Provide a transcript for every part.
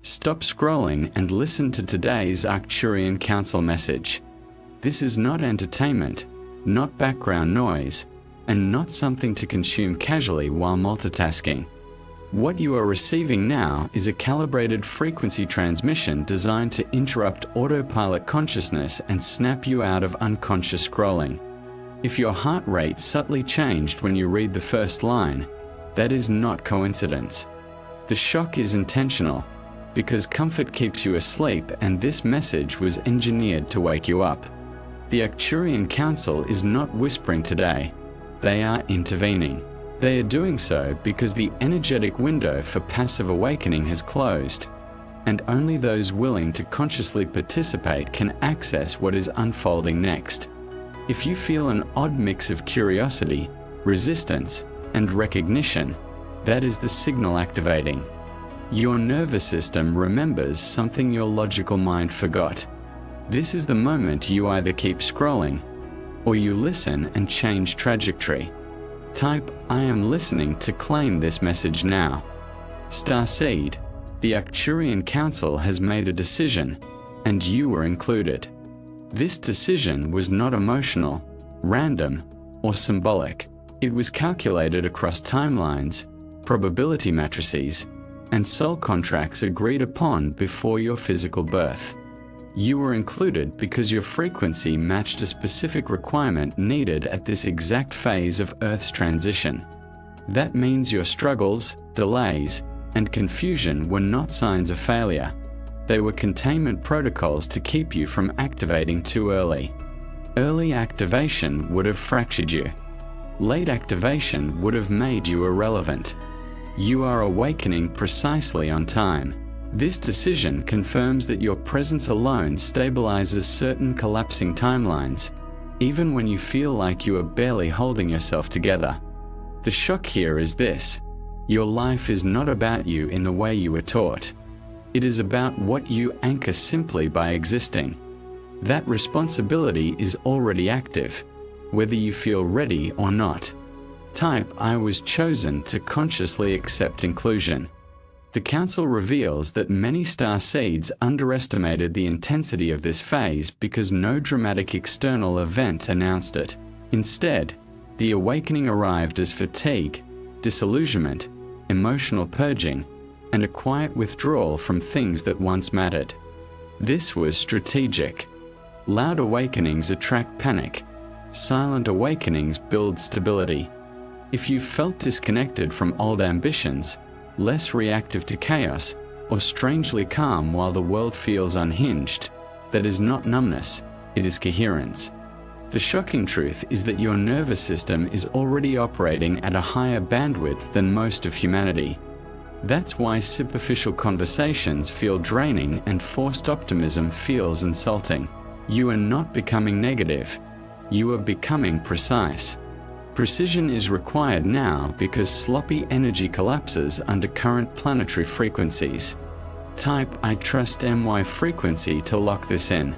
Stop scrolling and listen to today's Arcturian Council message. This is not entertainment, not background noise, and not something to consume casually while multitasking. What you are receiving now is a calibrated frequency transmission designed to interrupt autopilot consciousness and snap you out of unconscious scrolling. If your heart rate subtly changed when you read the first line, that is not coincidence. The shock is intentional, because comfort keeps you asleep and this message was engineered to wake you up. The Arcturian Council is not whispering today, they are intervening. They are doing so because the energetic window for passive awakening has closed, and only those willing to consciously participate can access what is unfolding next. If you feel an odd mix of curiosity, resistance, and recognition, that is the signal activating. Your nervous system remembers something your logical mind forgot. This is the moment you either keep scrolling, or you listen and change trajectory. Type "I am listening" to claim this message now. Starseed, the Arcturian Council has made a decision, and you were included. This decision was not emotional, random, or symbolic. It was calculated across timelines, probability matrices, and soul contracts agreed upon before your physical birth. You were included because your frequency matched a specific requirement needed at this exact phase of Earth's transition. That means your struggles, delays, and confusion were not signs of failure. They were containment protocols to keep you from activating too early. Early activation would have fractured you. Late activation would have made you irrelevant. You are awakening precisely on time. This decision confirms that your presence alone stabilizes certain collapsing timelines, even when you feel like you are barely holding yourself together. The shock here is this: your life is not about you in the way you were taught. It is about what you anchor simply by existing. That responsibility is already active, whether you feel ready or not. Type "I was chosen" to consciously accept inclusion. The Council reveals that many starseeds underestimated the intensity of this phase because no dramatic external event announced it. Instead, the awakening arrived as fatigue, disillusionment, emotional purging, and a quiet withdrawal from things that once mattered. This was strategic. Loud awakenings attract panic. Silent awakenings build stability. If you felt disconnected from old ambitions, less reactive to chaos, or strangely calm while the world feels unhinged, that is not numbness, it is coherence. The shocking truth is that your nervous system is already operating at a higher bandwidth than most of humanity. That's why superficial conversations feel draining and forced optimism feels insulting. You are not becoming negative, you are becoming precise. Precision is required now because sloppy energy collapses under current planetary frequencies. Type "I trust my frequency" to lock this in.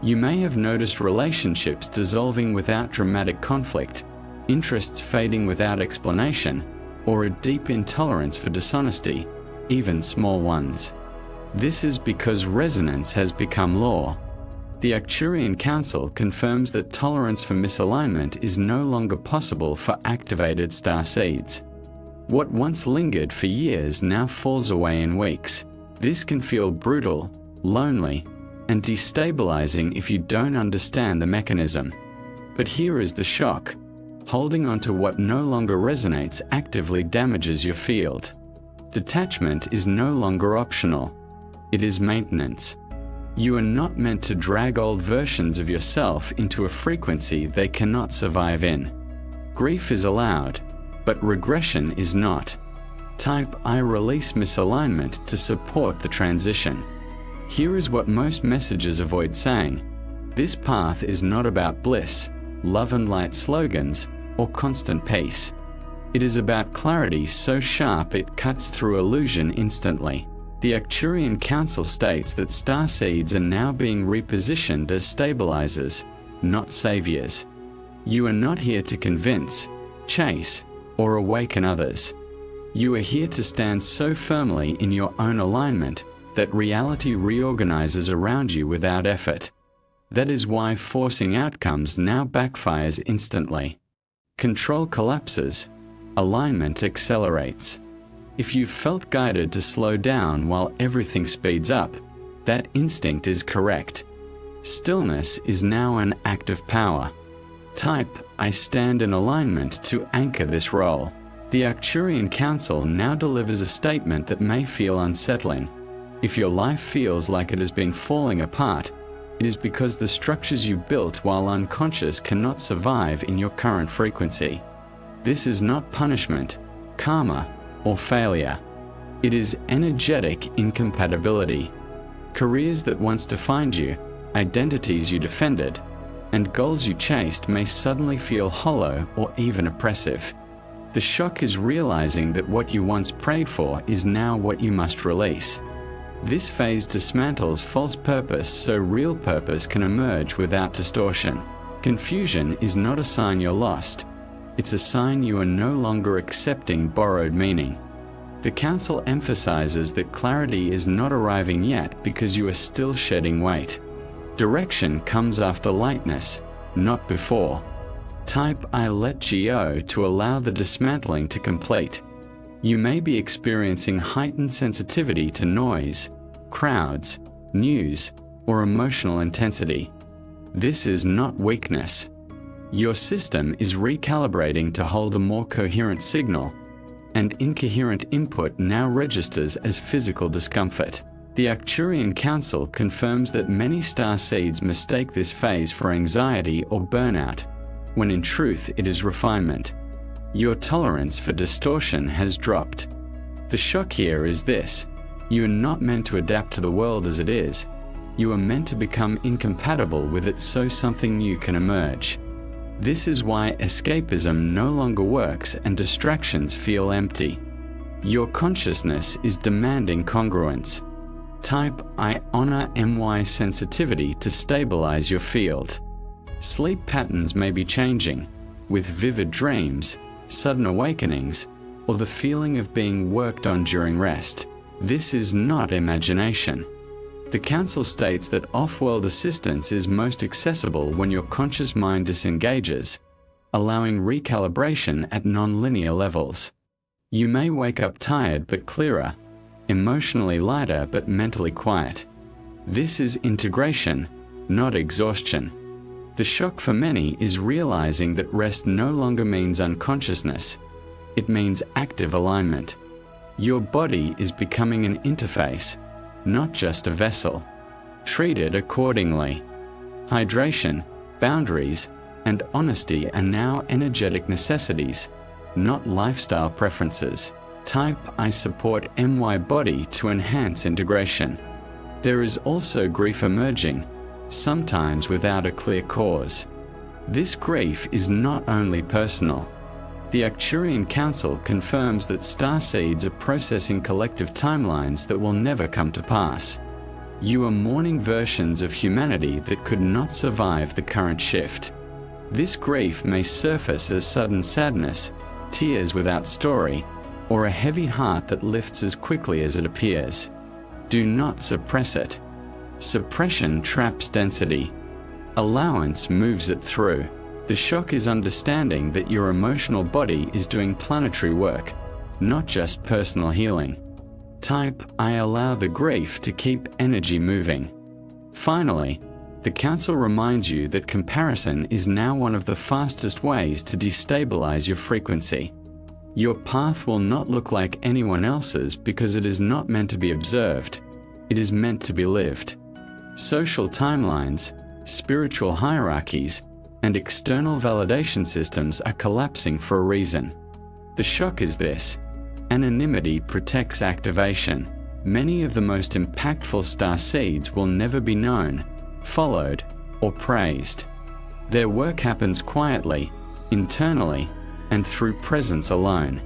You may have noticed relationships dissolving without dramatic conflict, interests fading without explanation, or a deep intolerance for dishonesty, even small ones. This is because resonance has become law. The Arcturian Council confirms that tolerance for misalignment is no longer possible for activated starseeds. What once lingered for years now falls away in weeks. This can feel brutal, lonely, and destabilizing if you don't understand the mechanism. But here is the shock: holding on to what no longer resonates actively damages your field. Detachment is no longer optional. It is maintenance. You are not meant to drag old versions of yourself into a frequency they cannot survive in. Grief is allowed, but regression is not. Type "I release misalignment" to support the transition. Here is what most messages avoid saying: this path is not about bliss, love and light slogans, or constant peace. It is about clarity so sharp it cuts through illusion instantly. The Arcturian Council states that starseeds are now being repositioned as stabilizers, not saviors. You are not here to convince, chase, or awaken others. You are here to stand so firmly in your own alignment that reality reorganizes around you without effort. That is why forcing outcomes now backfires instantly. Control collapses. Alignment accelerates. If you've felt guided to slow down while everything speeds up, that instinct is correct. Stillness is now an act of power. Type, I stand in alignment to anchor this role. The Arcturian Council now delivers a statement that may feel unsettling. If your life feels like it has been falling apart, it is because the structures you built while unconscious cannot survive in your current frequency. This is not punishment, karma, or failure. It is energetic incompatibility. Careers that once defined you, identities you defended, and goals you chased may suddenly feel hollow or even oppressive. The shock is realizing that what you once prayed for is now what you must release. This phase dismantles false purpose so real purpose can emerge without distortion. Confusion is not a sign you're lost. It's a sign you are no longer accepting borrowed meaning. The Council emphasizes that clarity is not arriving yet because you are still shedding weight. Direction comes after lightness, not before. Type I let go to allow the dismantling to complete. You may be experiencing heightened sensitivity to noise, crowds, news, or emotional intensity. This is not weakness. Your system is recalibrating to hold a more coherent signal, and incoherent input now registers as physical discomfort. The Arcturian Council confirms that many starseeds mistake this phase for anxiety or burnout, when in truth it is refinement. Your tolerance for distortion has dropped. The shock here is this: you are not meant to adapt to the world as it is. You are meant to become incompatible with it so something new can emerge. This is why escapism no longer works and distractions feel empty. Your consciousness is demanding congruence. Type I honor my sensitivity to stabilize your field. Sleep patterns may be changing, with vivid dreams, sudden awakenings, or the feeling of being worked on during rest. This is not imagination. The Council states that off-world assistance is most accessible when your conscious mind disengages, allowing recalibration at non-linear levels. You may wake up tired but clearer, emotionally lighter but mentally quiet. This is integration, not exhaustion. The shock for many is realizing that rest no longer means unconsciousness. It means active alignment. Your body is becoming an interface, not just a vessel. Treat it accordingly. Hydration, boundaries, and honesty are now energetic necessities, not lifestyle preferences. Type I support my body to enhance integration. There is also grief emerging, sometimes without a clear cause. This grief is not only personal. The Arcturian Council confirms that starseeds are processing collective timelines that will never come to pass. You are mourning versions of humanity that could not survive the current shift. This grief may surface as sudden sadness, tears without story, or a heavy heart that lifts as quickly as it appears. Do not suppress it. Suppression traps density. Allowance moves it through. The shock is understanding that your emotional body is doing planetary work, not just personal healing. Type I allow the grief to keep energy moving. Finally, the Council reminds you that comparison is now one of the fastest ways to destabilize your frequency. Your path will not look like anyone else's because it is not meant to be observed. It is meant to be lived. Social timelines, spiritual hierarchies, and external validation systems are collapsing for a reason. The shock is this: anonymity protects activation. Many of the most impactful starseeds will never be known, followed, or praised. Their work happens quietly, internally, and through presence alone.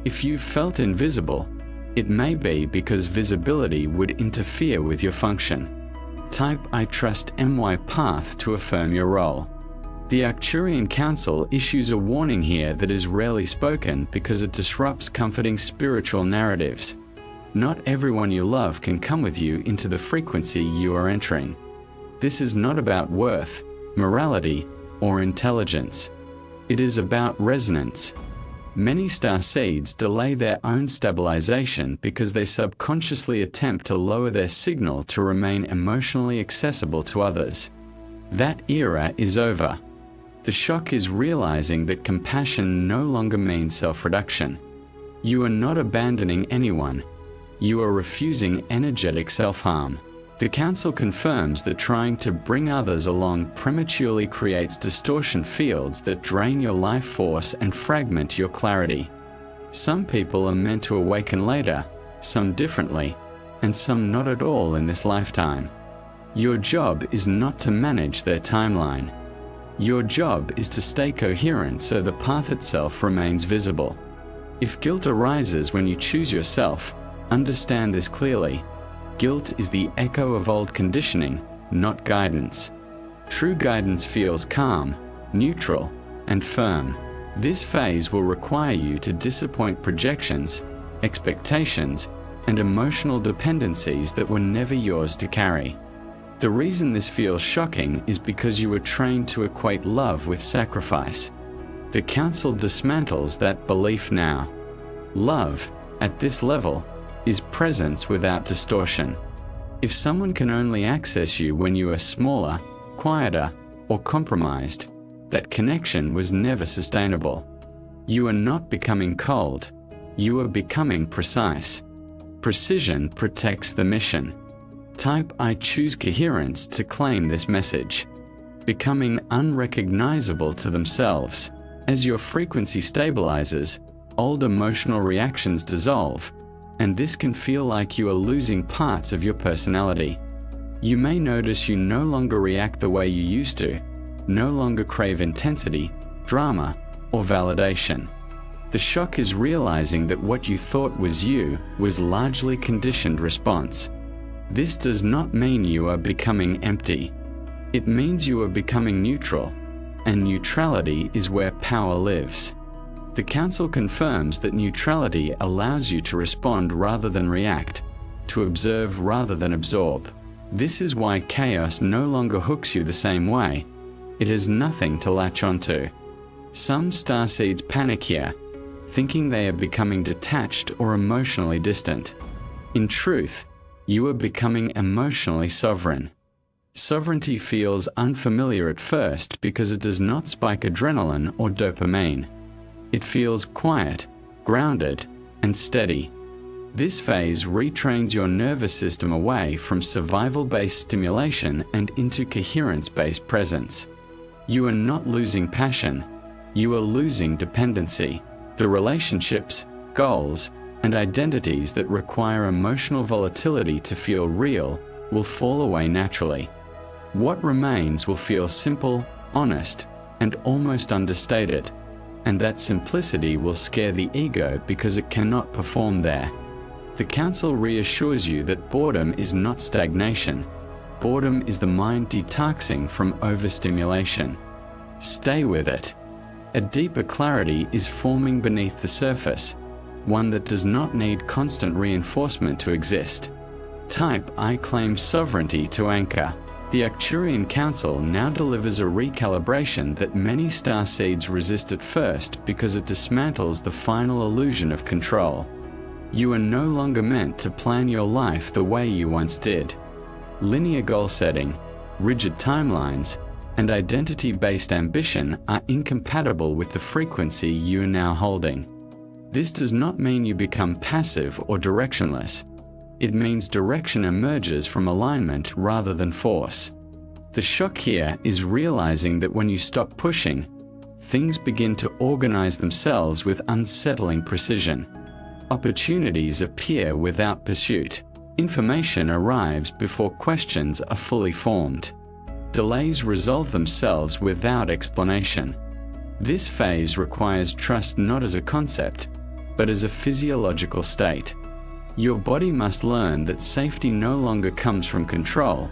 If you felt invisible, it may be because visibility would interfere with your function. Type I trust my path to affirm your role. The Arcturian Council issues a warning here that is rarely spoken because it disrupts comforting spiritual narratives. Not everyone you love can come with you into the frequency you are entering. This is not about worth, morality, or intelligence. It is about resonance. Many starseeds delay their own stabilization because they subconsciously attempt to lower their signal to remain emotionally accessible to others. That era is over. The shock is realizing that compassion no longer means self-reduction. You are not abandoning anyone. You are refusing energetic self-harm. The Council confirms that trying to bring others along prematurely creates distortion fields that drain your life force and fragment your clarity. Some people are meant to awaken later, some differently, and some not at all in this lifetime. Your job is not to manage their timeline. Your job is to stay coherent so the path itself remains visible. If guilt arises when you choose yourself, understand this clearly. Guilt is the echo of old conditioning, not guidance. True guidance feels calm, neutral, and firm. This phase will require you to disappoint projections, expectations, and emotional dependencies that were never yours to carry. The reason this feels shocking is because you were trained to equate love with sacrifice. The Council dismantles that belief now. Love, at this level, is presence without distortion. If someone can only access you when you are smaller, quieter, or compromised, that connection was never sustainable. You are not becoming cold. You are becoming precise. Precision protects the mission. Type I choose coherence to claim this message. Becoming unrecognizable to themselves. As your frequency stabilizes, old emotional reactions dissolve, and this can feel like you are losing parts of your personality. You may notice you no longer react the way you used to, no longer crave intensity, drama, or validation. The shock is realizing that what you thought was you was largely conditioned response. This does not mean you are becoming empty. It means you are becoming neutral, and neutrality is where power lives. The Council confirms that neutrality allows you to respond rather than react, to observe rather than absorb. This is why chaos no longer hooks you the same way. It has nothing to latch onto. Some starseeds panic here, thinking they are becoming detached or emotionally distant. In truth, you are becoming emotionally sovereign. Sovereignty feels unfamiliar at first because it does not spike adrenaline or dopamine. It feels quiet, grounded, and steady. This phase retrains your nervous system away from survival-based stimulation and into coherence-based presence. You are not losing passion. You are losing dependency. The relationships, goals, and identities that require emotional volatility to feel real will fall away naturally. What remains will feel simple, honest, and almost understated. And that simplicity will scare the ego because it cannot perform there. The Council reassures you that boredom is not stagnation. Boredom is the mind detoxing from overstimulation. Stay with it. A deeper clarity is forming beneath the surface, one that does not need constant reinforcement to exist. Type I claim sovereignty to anchor. The Arcturian Council now delivers a recalibration that many starseeds resist at first because it dismantles the final illusion of control. You are no longer meant to plan your life the way you once did. Linear goal setting, rigid timelines, and identity-based ambition are incompatible with the frequency you are now holding. This does not mean you become passive or directionless. It means direction emerges from alignment rather than force. The shock here is realizing that when you stop pushing, things begin to organize themselves with unsettling precision. Opportunities appear without pursuit. Information arrives before questions are fully formed. Delays resolve themselves without explanation. This phase requires trust not as a concept, but as a physiological state. Your body must learn that safety no longer comes from control,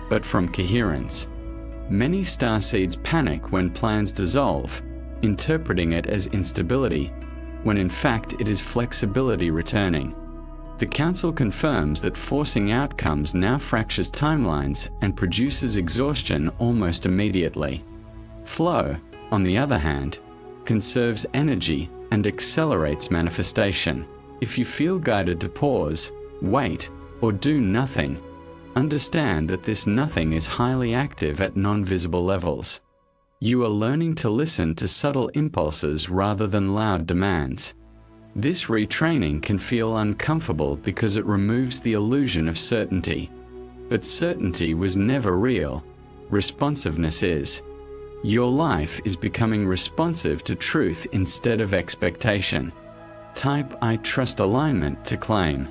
but from coherence. Many starseeds panic when plans dissolve, interpreting it as instability, when in fact it is flexibility returning. The Council confirms that forcing outcomes now fractures timelines and produces exhaustion almost immediately. Flow, on the other hand, conserves energy and accelerates manifestation. If you feel guided to pause, wait, or do nothing, understand that this nothing is highly active at non-visible levels. You are learning to listen to subtle impulses rather than loud demands. This retraining can feel uncomfortable because it removes the illusion of certainty. But certainty was never real. Responsiveness is. Your life is becoming responsive to truth instead of expectation. Type "I trust alignment" to claim.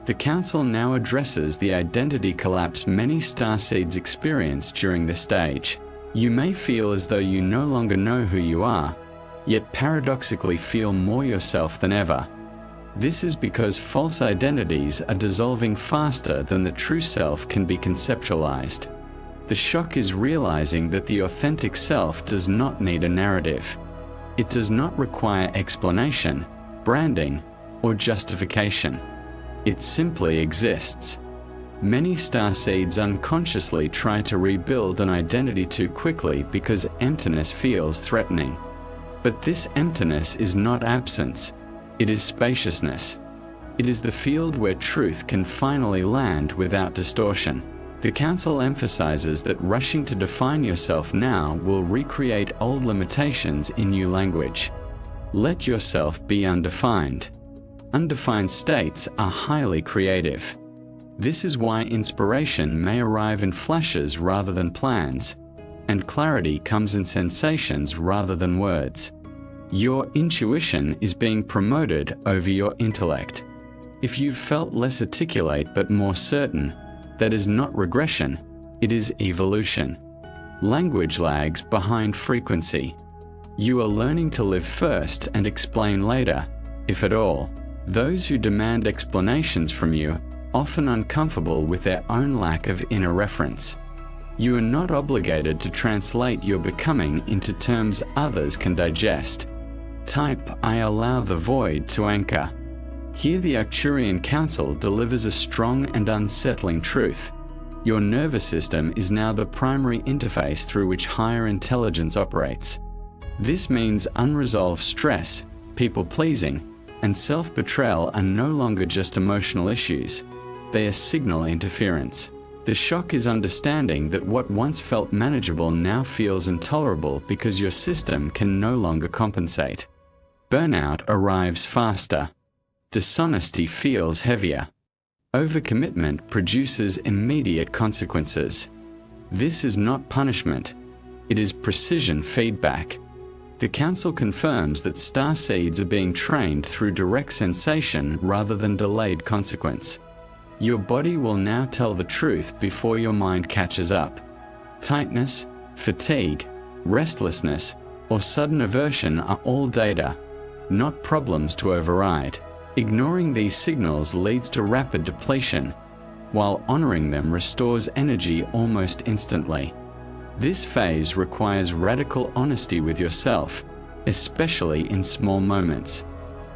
The Council now addresses the identity collapse many starseeds experience during this stage. You may feel as though you no longer know who you are, yet paradoxically feel more yourself than ever. This is because false identities are dissolving faster than the true self can be conceptualized. The shock is realizing that the authentic self does not need a narrative. It does not require explanation, branding, or justification. It simply exists. Many starseeds unconsciously try to rebuild an identity too quickly because emptiness feels threatening. But this emptiness is not absence, it is spaciousness. It is the field where truth can finally land without distortion. The Council emphasizes that rushing to define yourself now will recreate old limitations in new language. Let yourself be undefined. Undefined states are highly creative. This is why inspiration may arrive in flashes rather than plans, and clarity comes in sensations rather than words. Your intuition is being promoted over your intellect. If you've felt less articulate but more certain, that is not regression, it is evolution. Language lags behind frequency. You are learning to live first and explain later, if at all. Those who demand explanations from you often uncomfortable with their own lack of inner reference. You are not obligated to translate your becoming into terms others can digest. Type "I allow the void to anchor." Here the Arcturian Council delivers a strong and unsettling truth. Your nervous system is now the primary interface through which higher intelligence operates. This means unresolved stress, people-pleasing, and self-betrayal are no longer just emotional issues. They are signal interference. The shock is understanding that what once felt manageable now feels intolerable because your system can no longer compensate. Burnout arrives faster. Dishonesty feels heavier. Overcommitment produces immediate consequences. This is not punishment. It is precision feedback. The Council confirms that starseeds are being trained through direct sensation rather than delayed consequence. Your body will now tell the truth before your mind catches up. Tightness, fatigue, restlessness, or sudden aversion are all data, not problems to override. Ignoring these signals leads to rapid depletion, while honoring them restores energy almost instantly. This phase requires radical honesty with yourself, especially in small moments.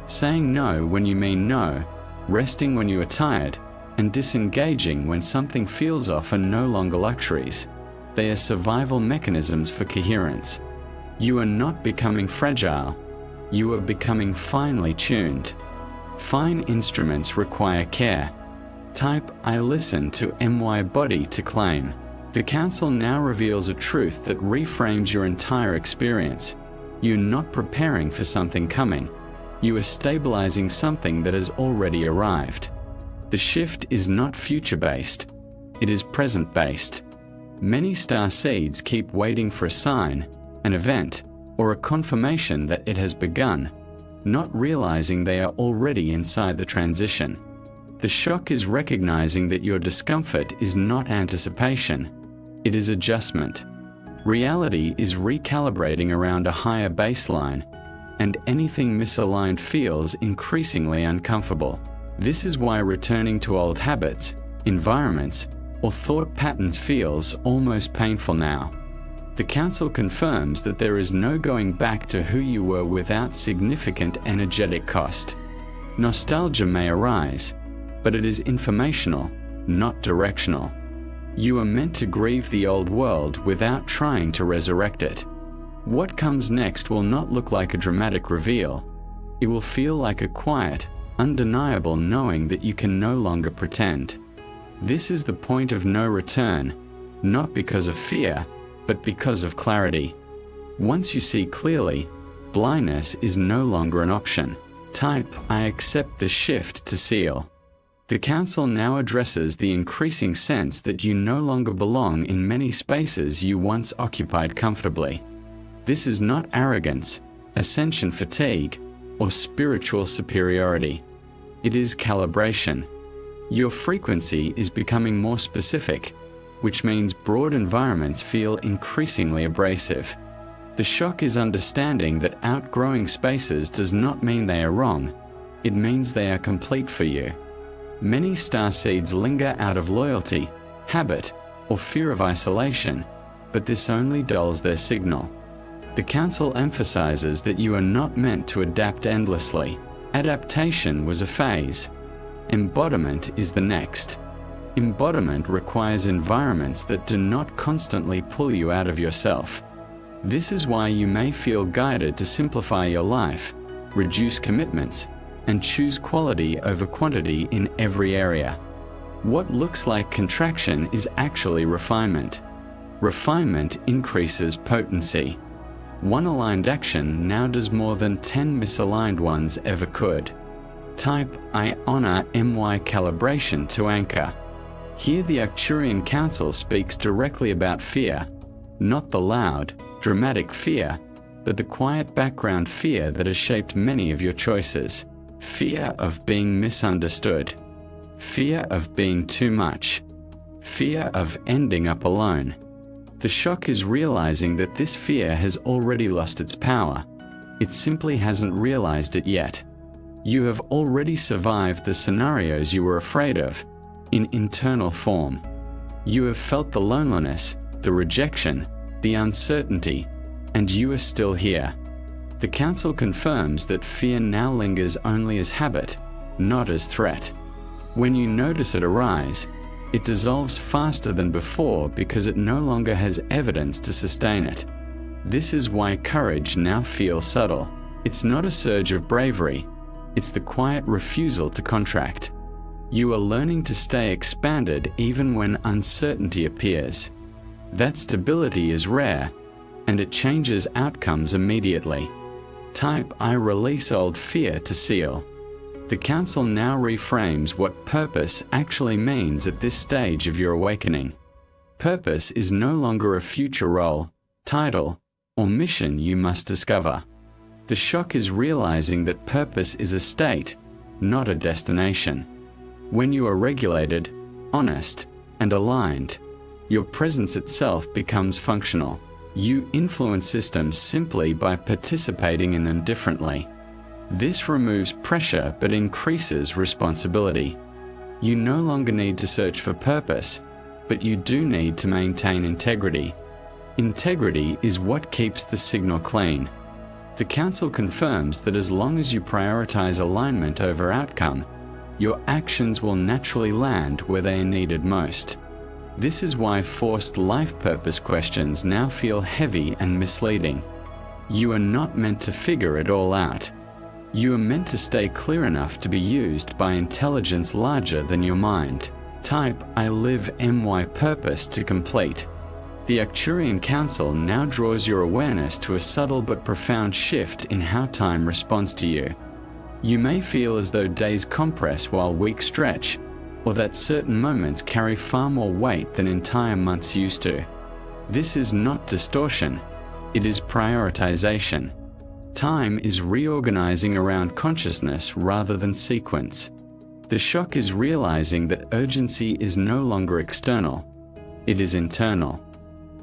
Saying no when you mean no, resting when you are tired, and disengaging when something feels off are no longer luxuries. They are survival mechanisms for coherence. You are not becoming fragile. You are becoming finely tuned. Fine instruments require care. Type "I listen to my body" to claim. The Council now reveals a truth that reframes your entire experience. You're not preparing for something coming. You are stabilizing something that has already arrived. The shift is not future-based. It is present-based. Many starseeds keep waiting for a sign, an event, or a confirmation that it has begun, not realizing they are already inside the transition. The shock is recognizing that your discomfort is not anticipation, it is adjustment. Reality is recalibrating around a higher baseline, and anything misaligned feels increasingly uncomfortable. This is why returning to old habits, environments, or thought patterns feels almost painful now. The Council confirms that there is no going back to who you were without significant energetic cost. Nostalgia may arise, but it is informational, not directional. You are meant to grieve the old world without trying to resurrect it. What comes next will not look like a dramatic reveal. It will feel like a quiet, undeniable knowing that you can no longer pretend. This is the point of no return, not because of fear, but because of clarity. Once you see clearly, blindness is no longer an option. Type "I accept the shift" to seal. The Council now addresses the increasing sense that you no longer belong in many spaces you once occupied comfortably. This is not arrogance, ascension fatigue, or spiritual superiority. It is calibration. Your frequency is becoming more specific, which means broad environments feel increasingly abrasive. The shock is understanding that outgrowing spaces does not mean they are wrong, it means they are complete for you. Many starseeds linger out of loyalty, habit, or fear of isolation, but this only dulls their signal. The Council emphasizes that you are not meant to adapt endlessly. Adaptation was a phase. Embodiment is the next. Embodiment requires environments that do not constantly pull you out of yourself. This is why you may feel guided to simplify your life, reduce commitments, and choose quality over quantity in every area. What looks like contraction is actually refinement. Refinement increases potency. One aligned action now does more than 10 misaligned ones ever could. Type "I honor my calibration" to anchor. Here the Arcturian Council speaks directly about fear, not the loud, dramatic fear, but the quiet background fear that has shaped many of your choices. Fear of being misunderstood. Fear of being too much. Fear of ending up alone. The shock is realizing that this fear has already lost its power. It simply hasn't realized it yet. You have already survived the scenarios you were afraid of, in internal form. You have felt the loneliness, the rejection, the uncertainty, and you are still here. The Council confirms that fear now lingers only as habit, not as threat. When you notice it arise, it dissolves faster than before because it no longer has evidence to sustain it. This is why courage now feels subtle. It's not a surge of bravery, it's the quiet refusal to contract. You are learning to stay expanded even when uncertainty appears. That stability is rare, and it changes outcomes immediately. Type "I release old fear" to seal. The Council now reframes what purpose actually means at this stage of your awakening. Purpose is no longer a future role, title, or mission you must discover. The shock is realizing that purpose is a state, not a destination. When you are regulated, honest, and aligned, your presence itself becomes functional. You influence systems simply by participating in them differently. This removes pressure but increases responsibility. You no longer need to search for purpose, but you do need to maintain integrity. Integrity is what keeps the signal clean. The Council confirms that as long as you prioritize alignment over outcome, your actions will naturally land where they are needed most. This is why forced life purpose questions now feel heavy and misleading. You are not meant to figure it all out. You are meant to stay clear enough to be used by intelligence larger than your mind. Type "I live my purpose" to complete. The Arcturian Council now draws your awareness to a subtle but profound shift in how time responds to you. You may feel as though days compress while weeks stretch, or that certain moments carry far more weight than entire months used to. This is not distortion, it is prioritization. Time is reorganizing around consciousness rather than sequence. The shock is realizing that urgency is no longer external, it is internal.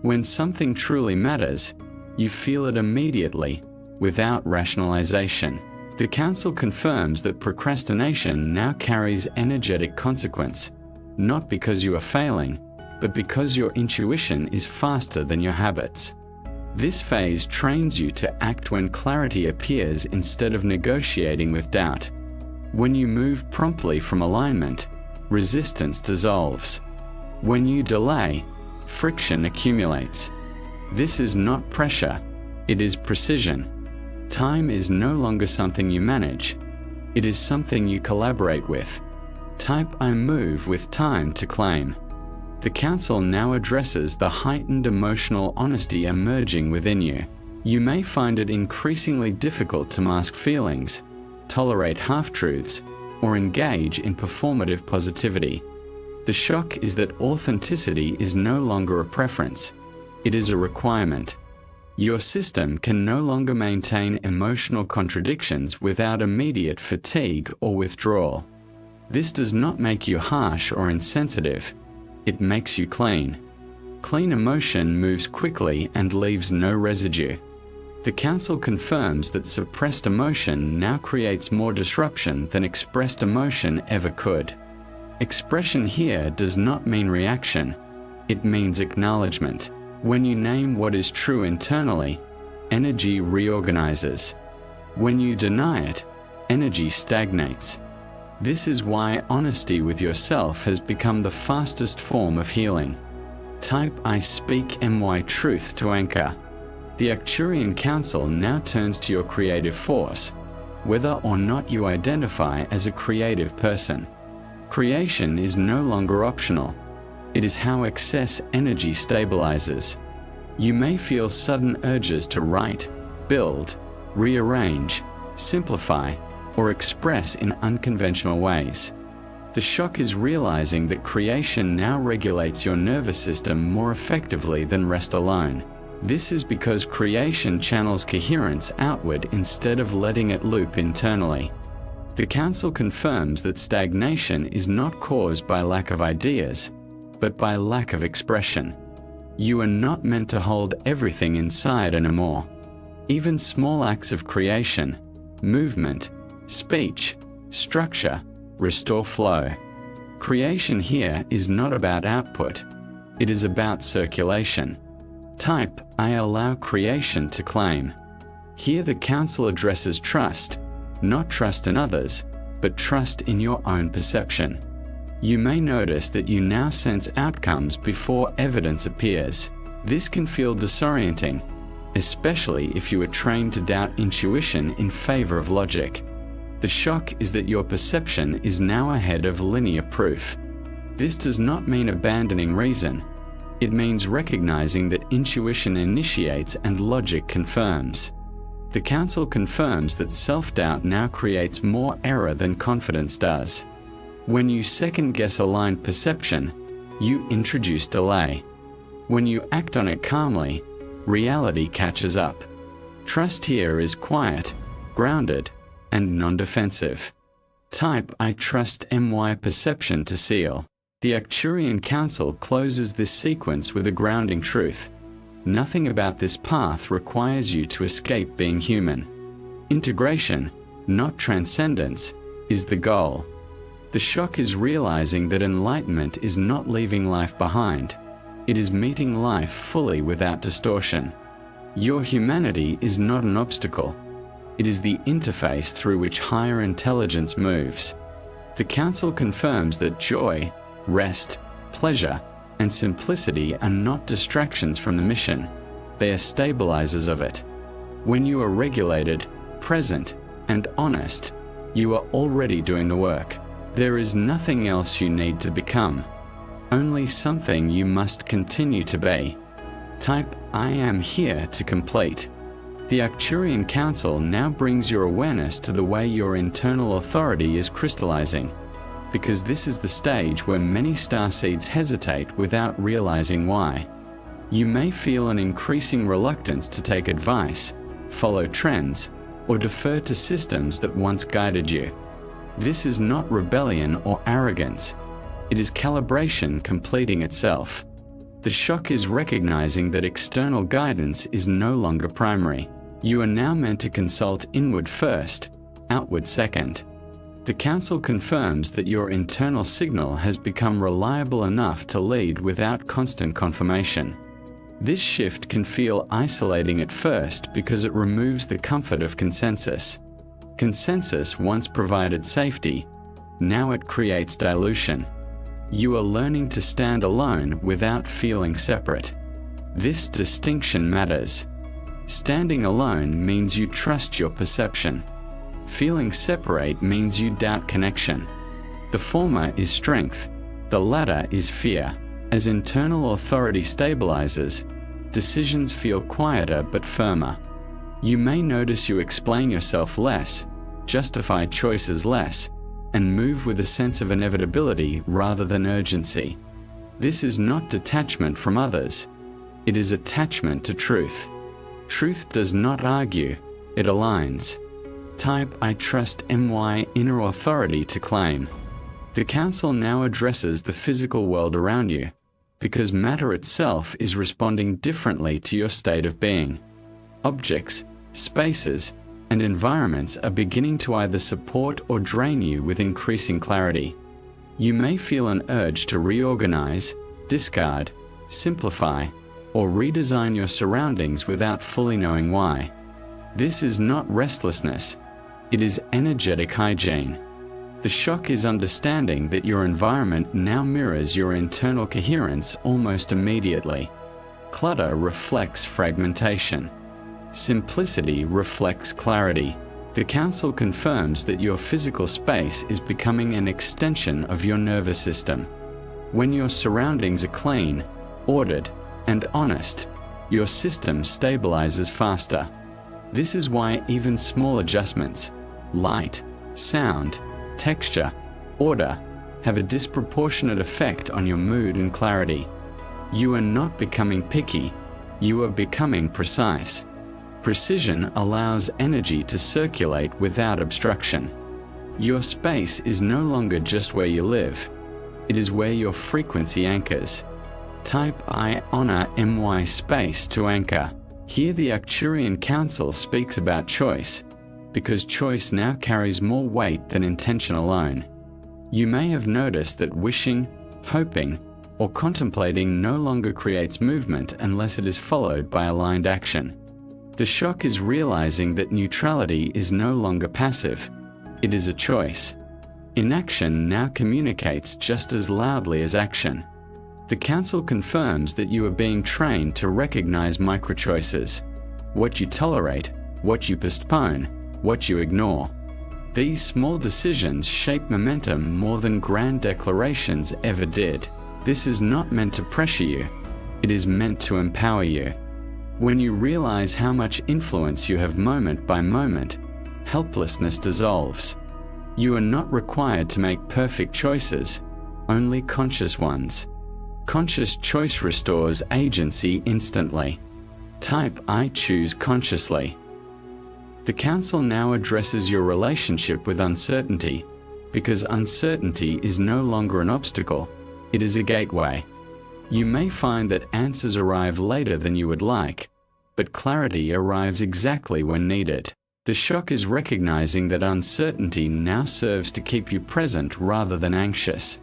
When something truly matters, you feel it immediately, without rationalization. The Council confirms that procrastination now carries energetic consequence, not because you are failing, but because your intuition is faster than your habits. This phase trains you to act when clarity appears instead of negotiating with doubt. When you move promptly from alignment, resistance dissolves. When you delay, friction accumulates. This is not pressure, it is precision. Time is no longer something you manage. It is something you collaborate with. Type I move with time to claim. The Council now addresses the heightened emotional honesty emerging within you. You may find it increasingly difficult to mask feelings, tolerate half-truths, or engage in performative positivity. The shock is that authenticity is no longer a preference. It is a requirement. Your system can no longer maintain emotional contradictions without immediate fatigue or withdrawal. This does not make you harsh or insensitive. It makes you clean. Clean emotion moves quickly and leaves no residue. The Council confirms that suppressed emotion now creates more disruption than expressed emotion ever could. Expression here does not mean reaction. It means acknowledgement. When you name what is true internally, energy reorganizes. When you deny it, energy stagnates. This is why honesty with yourself has become the fastest form of healing. Type I speak my truth to anchor. The Arcturian Council now turns to your creative force, whether or not you identify as a creative person. Creation is no longer optional. It is how excess energy stabilizes. You may feel sudden urges to write, build, rearrange, simplify, or express in unconventional ways. The shock is realizing that creation now regulates your nervous system more effectively than rest alone. This is because creation channels coherence outward instead of letting it loop internally. The Council confirms that stagnation is not caused by lack of ideas, but by lack of expression. You are not meant to hold everything inside anymore. Even small acts of creation, movement, speech, structure, restore flow. Creation here is not about output. It is about circulation. Type I allow creation to claim. Here the Council addresses trust, not trust in others, but trust in your own perception. You may notice that you now sense outcomes before evidence appears. This can feel disorienting, especially if you are trained to doubt intuition in favor of logic. The shock is that your perception is now ahead of linear proof. This does not mean abandoning reason. It means recognizing that intuition initiates and logic confirms. The Council confirms that self-doubt now creates more error than confidence does. When you second-guess aligned perception, you introduce delay. When you act on it calmly, reality catches up. Trust here is quiet, grounded, and non-defensive. Type I trust my perception to seal. The Arcturian Council closes this sequence with a grounding truth. Nothing about this path requires you to escape being human. Integration, not transcendence, is the goal. The shock is realizing that enlightenment is not leaving life behind. It is meeting life fully without distortion. Your humanity is not an obstacle. It is the interface through which higher intelligence moves. The Council confirms that joy, rest, pleasure, and simplicity are not distractions from the mission. They are stabilizers of it. When you are regulated, present, and honest, you are already doing the work. There is nothing else you need to become. Only something you must continue to be. Type I am here to complete. The Arcturian Council now brings your awareness to the way your internal authority is crystallizing, because this is the stage where many starseeds hesitate without realizing why. You may feel an increasing reluctance to take advice, follow trends, or defer to systems that once guided you. This is not rebellion or arrogance. It is calibration completing itself. The shock is recognizing that external guidance is no longer primary. You are now meant to consult inward first, outward second. The Council confirms that your internal signal has become reliable enough to lead without constant confirmation. This shift can feel isolating at first because it removes the comfort of consensus. Consensus once provided safety, now it creates dilution. You are learning to stand alone without feeling separate. This distinction matters. Standing alone means you trust your perception. Feeling separate means you doubt connection. The former is strength, the latter is fear. As internal authority stabilizes, decisions feel quieter but firmer. You may notice you explain yourself less, justify choices less, and move with a sense of inevitability rather than urgency. This is not detachment from others. It is attachment to truth. Truth does not argue, it aligns. Type I trust my inner authority to claim. The Council now addresses the physical world around you, because matter itself is responding differently to your state of being. Objects, spaces, and environments are beginning to either support or drain you with increasing clarity. You may feel an urge to reorganize, discard, simplify, or redesign your surroundings without fully knowing why. This is not restlessness, it is energetic hygiene. The shock is understanding that your environment now mirrors your internal coherence almost immediately. Clutter reflects fragmentation. Simplicity reflects clarity. The Council confirms that your physical space is becoming an extension of your nervous system. When your surroundings are clean, ordered, and honest, your system stabilizes faster. This is why even small adjustments, light, sound, texture, order, have a disproportionate effect on your mood and clarity. You are not becoming picky, you are becoming precise. Precision allows energy to circulate without obstruction. Your space is no longer just where you live, it is where your frequency anchors. Type I honor my space to anchor. Here the Arcturian Council speaks about choice, because choice now carries more weight than intention alone. You may have noticed that wishing, hoping, or contemplating no longer creates movement unless it is followed by aligned action. The shock is realizing that neutrality is no longer passive, it is a choice. Inaction now communicates just as loudly as action. The Council confirms that you are being trained to recognize microchoices, what you tolerate, what you postpone, what you ignore. These small decisions shape momentum more than grand declarations ever did. This is not meant to pressure you, it is meant to empower you. When you realize how much influence you have moment by moment, helplessness dissolves. You are not required to make perfect choices, only conscious ones. Conscious choice restores agency instantly. Type I choose consciously. The Council now addresses your relationship with uncertainty, because uncertainty is no longer an obstacle, it is a gateway. You may find that answers arrive later than you would like, but clarity arrives exactly when needed. The shock is recognizing that uncertainty now serves to keep you present rather than anxious.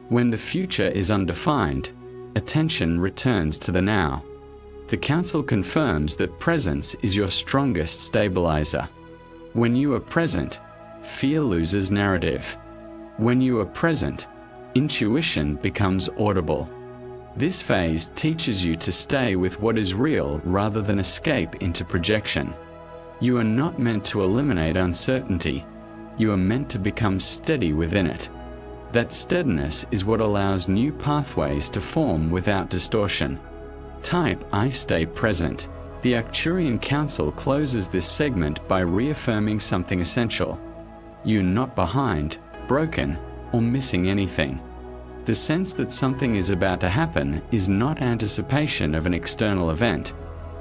When the future is undefined, attention returns to the now. The Council confirms that presence is your strongest stabilizer. When you are present, fear loses narrative. When you are present, intuition becomes audible. This phase teaches you to stay with what is real rather than escape into projection. You are not meant to eliminate uncertainty. You are meant to become steady within it. That steadiness is what allows new pathways to form without distortion. Type I stay present. The Arcturian Council closes this segment by reaffirming something essential. You're not behind, broken, or missing anything. The sense that something is about to happen is not anticipation of an external event.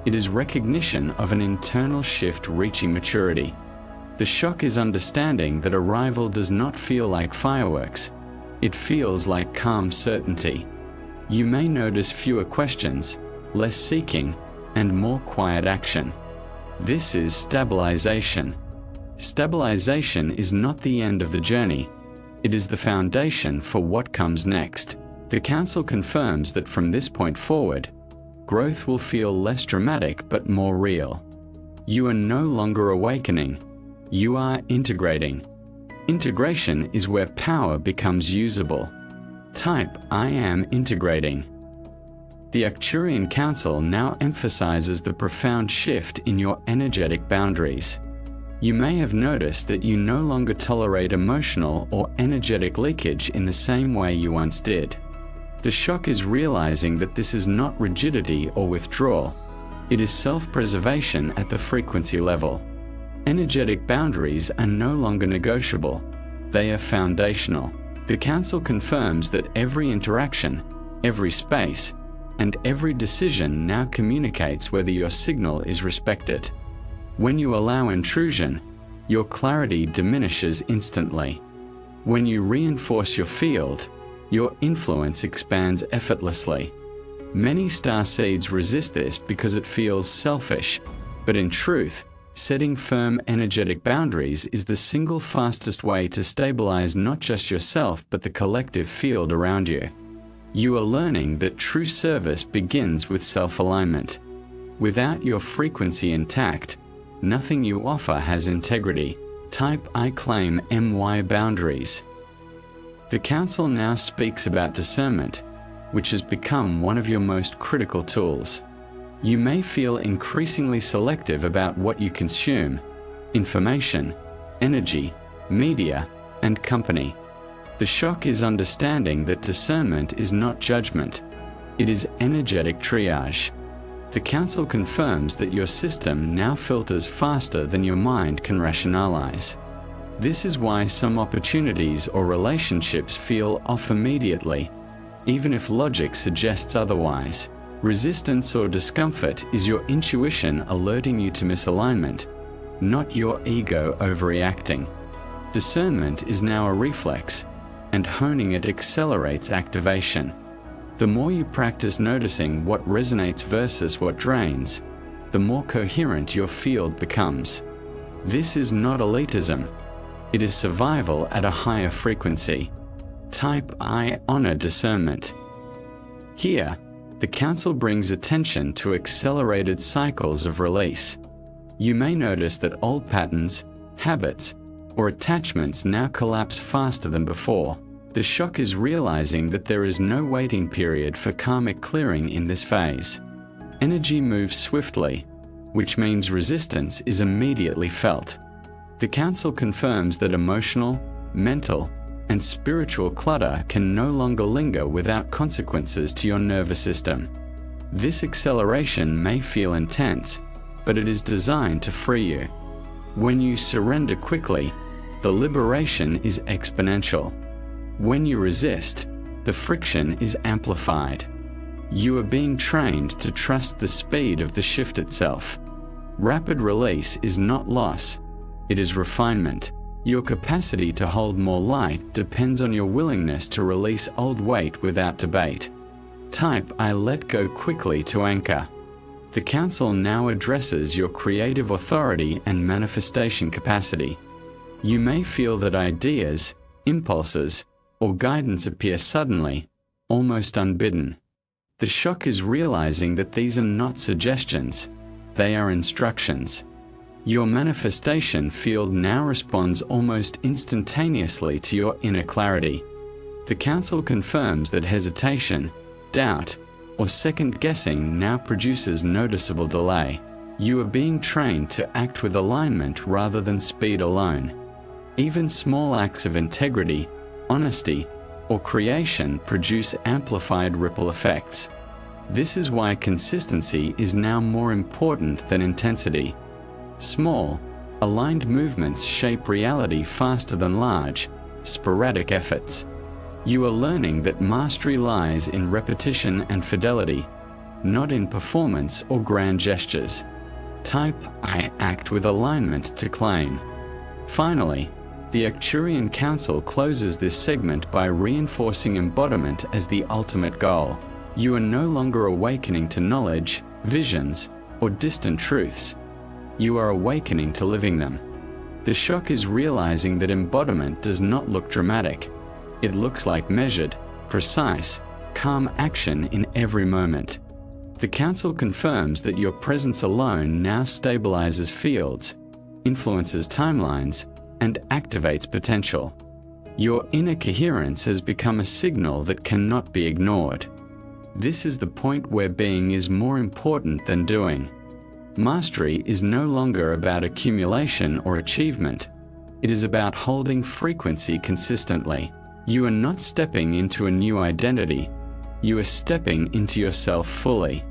It is recognition of an internal shift reaching maturity. The shock is understanding that arrival does not feel like fireworks. It feels like calm certainty. You may notice fewer questions, less seeking, and more quiet action. This is stabilization. Stabilization is not the end of the journey. It is the foundation for what comes next. The Council confirms that from this point forward, growth will feel less dramatic but more real. You are no longer awakening. You are integrating. Integration is where power becomes usable. Type I am integrating. The Arcturian Council now emphasizes the profound shift in your energetic boundaries. You may have noticed that you no longer tolerate emotional or energetic leakage in the same way you once did. The shock is realizing that this is not rigidity or withdrawal. It is self-preservation at the frequency level. Energetic boundaries are no longer negotiable. They are foundational. The Council confirms that every interaction, every space, and every decision now communicates whether your signal is respected. When you allow intrusion, your clarity diminishes instantly. When you reinforce your field, your influence expands effortlessly. Many starseeds resist this because it feels selfish, but in truth, setting firm energetic boundaries is the single fastest way to stabilize not just yourself but the collective field around you. You are learning that true service begins with self-alignment. Without your frequency intact, nothing you offer has integrity. Type I claim MY boundaries. The Council now speaks about discernment, which has become one of your most critical tools. You may feel increasingly selective about what you consume: information, energy, media, and company. The shock is understanding that discernment is not judgment. It is energetic triage. The Council confirms that your system now filters faster than your mind can rationalize. This is why some opportunities or relationships feel off immediately, even if logic suggests otherwise. Resistance or discomfort is your intuition alerting you to misalignment, not your ego overreacting. Discernment is now a reflex, and honing it accelerates activation. The more you practice noticing what resonates versus what drains, the more coherent your field becomes. This is not elitism. It is survival at a higher frequency. Type I honor discernment. Here, the Council brings attention to accelerated cycles of release. You may notice that old patterns, habits, or attachments now collapse faster than before. The shock is realizing that there is no waiting period for karmic clearing in this phase. Energy moves swiftly, which means resistance is immediately felt. The Council confirms that emotional, mental, and spiritual clutter can no longer linger without consequences to your nervous system. This acceleration may feel intense, but it is designed to free you. When you surrender quickly, the liberation is exponential. When you resist, the friction is amplified. You are being trained to trust the speed of the shift itself. Rapid release is not loss, it is refinement. Your capacity to hold more light depends on your willingness to release old weight without debate. Type I let go quickly to anchor. The Council now addresses your creative authority and manifestation capacity. You may feel that ideas, impulses, or guidance appear suddenly, almost unbidden. The shock is realizing that these are not suggestions, they are instructions. Your manifestation field now responds almost instantaneously to your inner clarity. The Council confirms that hesitation, doubt, or second-guessing now produces noticeable delay. You are being trained to act with alignment rather than speed alone. Even small acts of integrity, honesty, or creation produce amplified ripple effects. This is why consistency is now more important than intensity. Small, aligned movements shape reality faster than large, sporadic efforts. You are learning that mastery lies in repetition and fidelity, not in performance or grand gestures. Type I act with alignment to claim. Finally, the Arcturian Council closes this segment by reinforcing embodiment as the ultimate goal. You are no longer awakening to knowledge, visions, or distant truths. You are awakening to living them. The shock is realizing that embodiment does not look dramatic. It looks like measured, precise, calm action in every moment. The Council confirms that your presence alone now stabilizes fields, influences timelines, and activates potential. Your inner coherence has become a signal that cannot be ignored. This is the point where being is more important than doing. Mastery is no longer about accumulation or achievement. It is about holding frequency consistently. You are not stepping into a new identity. You are stepping into yourself fully.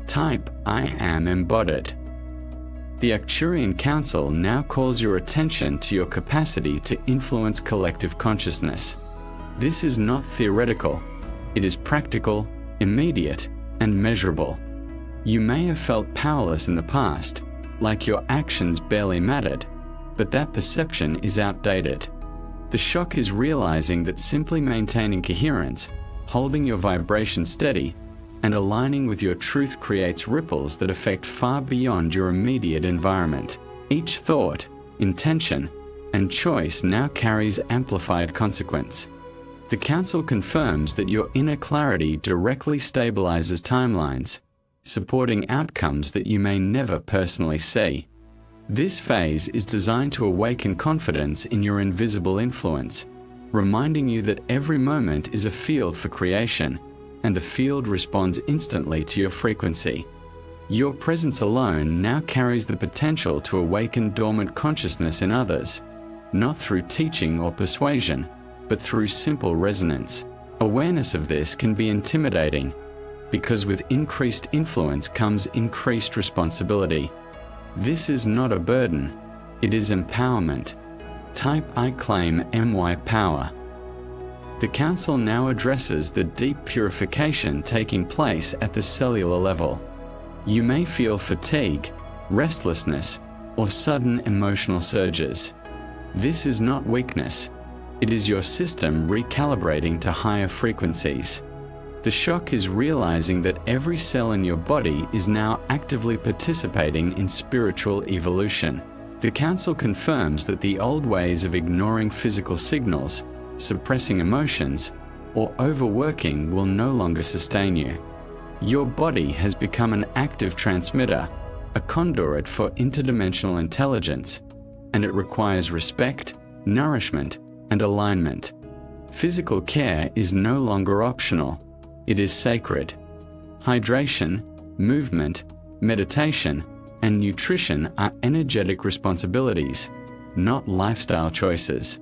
Type, I am embodied. The Arcturian Council now calls your attention to your capacity to influence collective consciousness. This is not theoretical. It is practical, immediate, and measurable. You may have felt powerless in the past, like your actions barely mattered, but that perception is outdated. The shock is realizing that simply maintaining coherence, holding your vibration steady, and aligning with your truth creates ripples that affect far beyond your immediate environment. Each thought, intention, and choice now carries amplified consequence. The Council confirms that your inner clarity directly stabilizes timelines, supporting outcomes that you may never personally see. This phase is designed to awaken confidence in your invisible influence, reminding you that every moment is a field for creation, and the field responds instantly to your frequency. Your presence alone now carries the potential to awaken dormant consciousness in others, not through teaching or persuasion, but through simple resonance. Awareness of this can be intimidating, because with increased influence comes increased responsibility. This is not a burden, it is empowerment. Type, I claim MY power. The Council now addresses the deep purification taking place at the cellular level. You may feel fatigue, restlessness, or sudden emotional surges. This is not weakness. It is your system recalibrating to higher frequencies. The shock is realizing that every cell in your body is now actively participating in spiritual evolution. The Council confirms that the old ways of ignoring physical signals, suppressing emotions, or overworking will no longer sustain you. Your body has become an active transmitter, a conduit for interdimensional intelligence, and it requires respect, nourishment, and alignment. Physical care is no longer optional. It is sacred. Hydration, movement, meditation, and nutrition are energetic responsibilities, not lifestyle choices.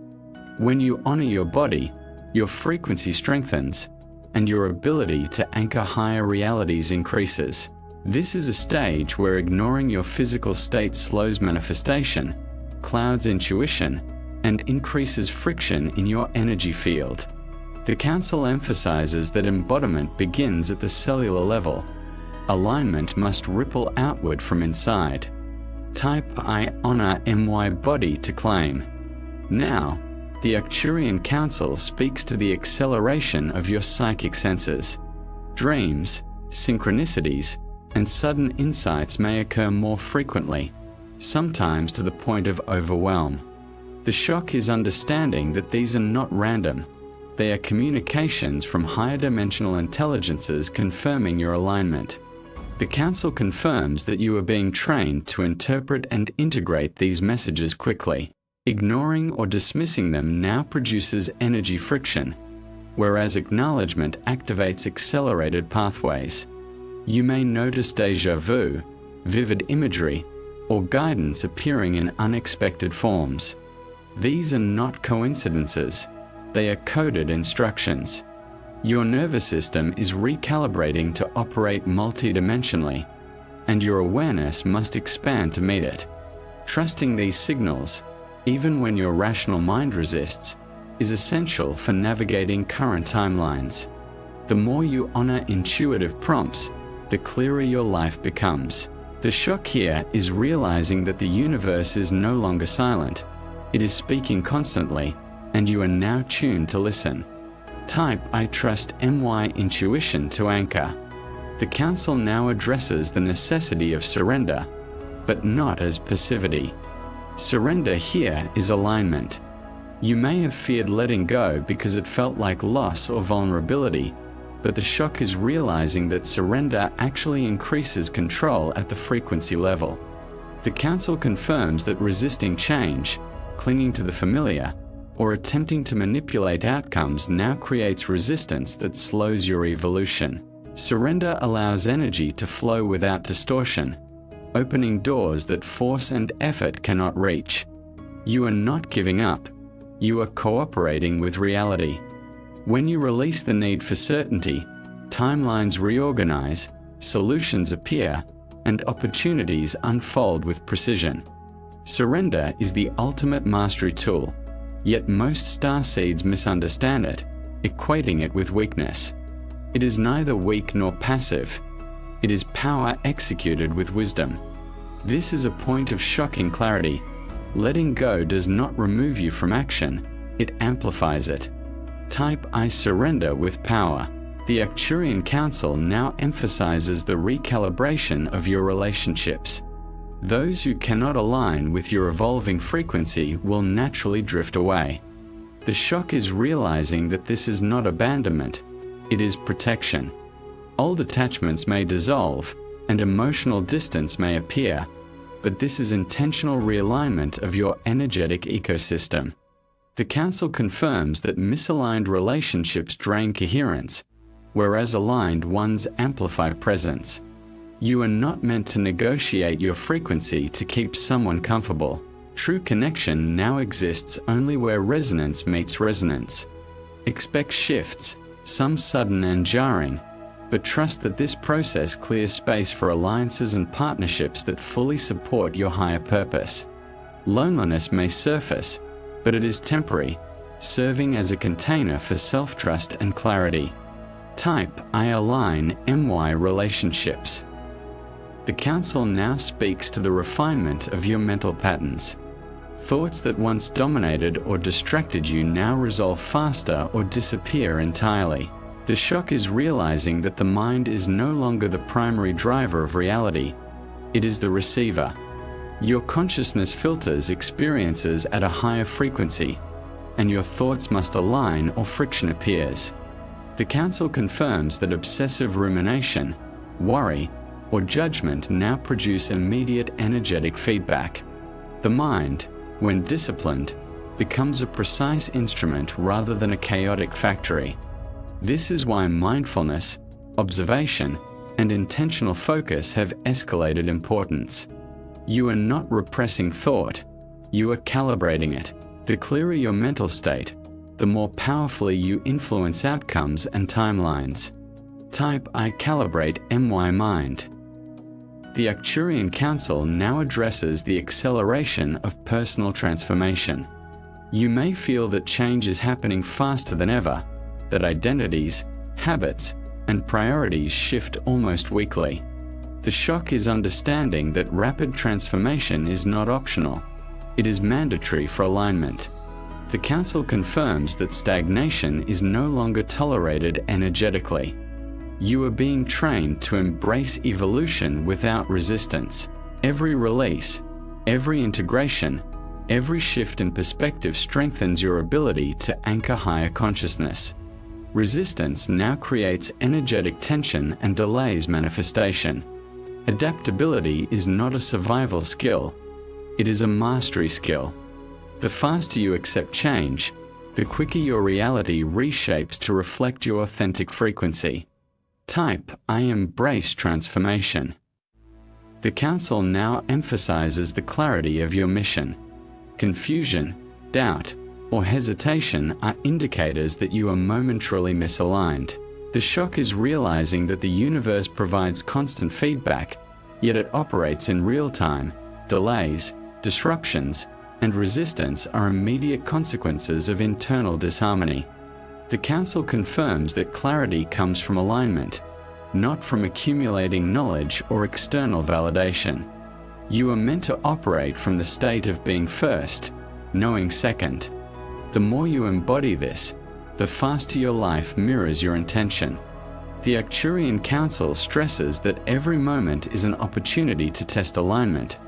When you honor your body, your frequency strengthens, and your ability to anchor higher realities increases. This is a stage where ignoring your physical state slows manifestation, clouds intuition, and increases friction in your energy field. The Council emphasizes that embodiment begins at the cellular level. Alignment must ripple outward from inside. Type, I honor MY body to claim. Now, the Arcturian Council speaks to the acceleration of your psychic senses. Dreams, synchronicities, and sudden insights may occur more frequently, sometimes to the point of overwhelm. The shock is understanding that these are not random. They are communications from higher dimensional intelligences confirming your alignment. The Council confirms that you are being trained to interpret and integrate these messages quickly. Ignoring or dismissing them now produces energy friction, whereas acknowledgement activates accelerated pathways. You may notice déjà vu, vivid imagery, or guidance appearing in unexpected forms. These are not coincidences. They are coded instructions. Your nervous system is recalibrating to operate multidimensionally, and your awareness must expand to meet it. Trusting these signals, even when your rational mind resists, is essential for navigating current timelines. The more you honor intuitive prompts, the clearer your life becomes. The shock here is realizing that the universe is no longer silent. It is speaking constantly, and you are now tuned to listen. Type, I trust MY intuition to anchor. The Council now addresses the necessity of surrender, but not as passivity. Surrender here is alignment. You may have feared letting go because it felt like loss or vulnerability, but the shock is realizing that surrender actually increases control at the frequency level. The Council confirms that resisting change, clinging to the familiar, or attempting to manipulate outcomes now creates resistance that slows your evolution. Surrender allows energy to flow without distortion, opening doors that force and effort cannot reach. You are not giving up. You are cooperating with reality. When you release the need for certainty, timelines reorganize, solutions appear, and opportunities unfold with precision. Surrender is the ultimate mastery tool, yet most starseeds misunderstand it, equating it with weakness. It is neither weak nor passive. It is power executed with wisdom. This is a point of shocking clarity. Letting go does not remove you from action, it amplifies it. Type I surrender with power. The Arcturian Council now emphasizes the recalibration of your relationships. Those who cannot align with your evolving frequency will naturally drift away. The shock is realizing that this is not abandonment, it is protection. Old attachments may dissolve, and emotional distance may appear, but this is intentional realignment of your energetic ecosystem. The Council confirms that misaligned relationships drain coherence, whereas aligned ones amplify presence. You are not meant to negotiate your frequency to keep someone comfortable. True connection now exists only where resonance meets resonance. Expect shifts, some sudden and jarring, but trust that this process clears space for alliances and partnerships that fully support your higher purpose. Loneliness may surface, but it is temporary, serving as a container for self-trust and clarity. Type I align MY relationships. The Council now speaks to the refinement of your mental patterns. Thoughts that once dominated or distracted you now resolve faster or disappear entirely. The shock is realizing that the mind is no longer the primary driver of reality. It is the receiver. Your consciousness filters experiences at a higher frequency, and your thoughts must align or friction appears. The Council confirms that obsessive rumination, worry, or judgment now produce immediate energetic feedback. The mind, when disciplined, becomes a precise instrument rather than a chaotic factory. This is why mindfulness, observation, and intentional focus have escalated importance. You are not repressing thought, you are calibrating it. The clearer your mental state, the more powerfully you influence outcomes and timelines. Type I calibrate MY mind. The Arcturian Council now addresses the acceleration of personal transformation. You may feel that change is happening faster than ever, that identities, habits, and priorities shift almost weekly. The shock is understanding that rapid transformation is not optional. It is mandatory for alignment. The Council confirms that stagnation is no longer tolerated energetically. You are being trained to embrace evolution without resistance. Every release, every integration, every shift in perspective strengthens your ability to anchor higher consciousness. Resistance now creates energetic tension and delays manifestation. Adaptability is not a survival skill, it is a mastery skill. The faster you accept change, the quicker your reality reshapes to reflect your authentic frequency. Type I embrace transformation. The Council now emphasizes the clarity of your mission. Confusion, doubt, or hesitation are indicators that you are momentarily misaligned. The shock is realizing that the universe provides constant feedback, yet it operates in real time. Delays, disruptions, and resistance are immediate consequences of internal disharmony. The Council confirms that clarity comes from alignment, not from accumulating knowledge or external validation. You are meant to operate from the state of being first, knowing second. The more you embody this, the faster your life mirrors your intention. The Arcturian Council stresses that every moment is an opportunity to test alignment,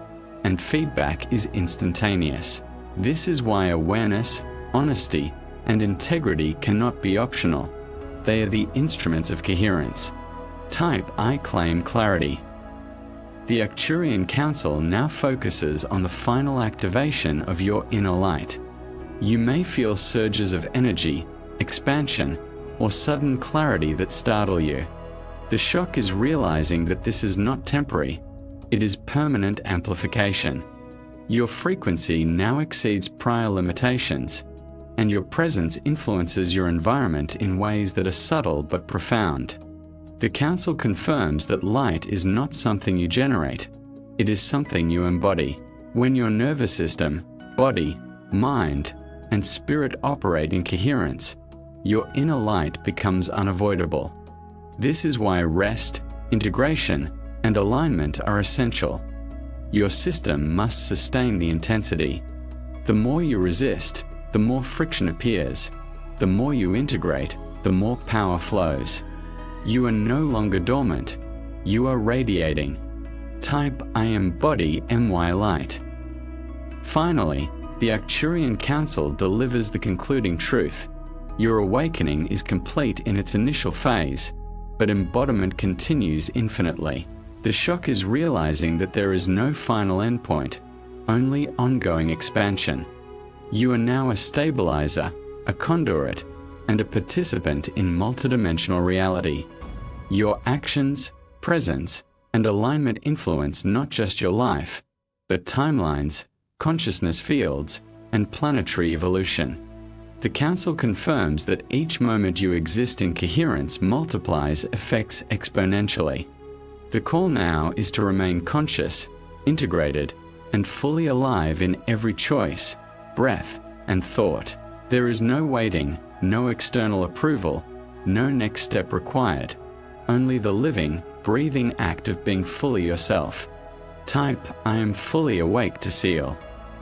and feedback is instantaneous. This is why awareness, honesty, and integrity cannot be optional. They are the instruments of coherence. Type I claim clarity. The Arcturian Council now focuses on the final activation of your inner light. You may feel surges of energy, expansion, or sudden clarity that startle you. The shock is realizing that this is not temporary, it is permanent amplification. Your frequency now exceeds prior limitations, and your presence influences your environment in ways that are subtle but profound. The Council confirms that light is not something you generate, it is something you embody. When your nervous system, body, mind, and spirit operate in coherence, your inner light becomes unavoidable. This is why rest, integration, and alignment are essential. Your system must sustain the intensity. The more you resist, the more friction appears. The more you integrate, the more power flows. You are no longer dormant. You are radiating. Type I embody MY light. Finally, the Arcturian Council delivers the concluding truth. Your awakening is complete in its initial phase, but embodiment continues infinitely. The shock is realizing that there is no final endpoint, only ongoing expansion. You are now a stabilizer, a conduit, and a participant in multidimensional reality. Your actions, presence, and alignment influence not just your life, but timelines, consciousness fields, and planetary evolution. The Council confirms that each moment you exist in coherence multiplies effects exponentially. The call now is to remain conscious, integrated, and fully alive in every choice, breath, and thought. There is no waiting, no external approval, no next step required. Only the living, breathing act of being fully yourself. Type I am fully awake to seal.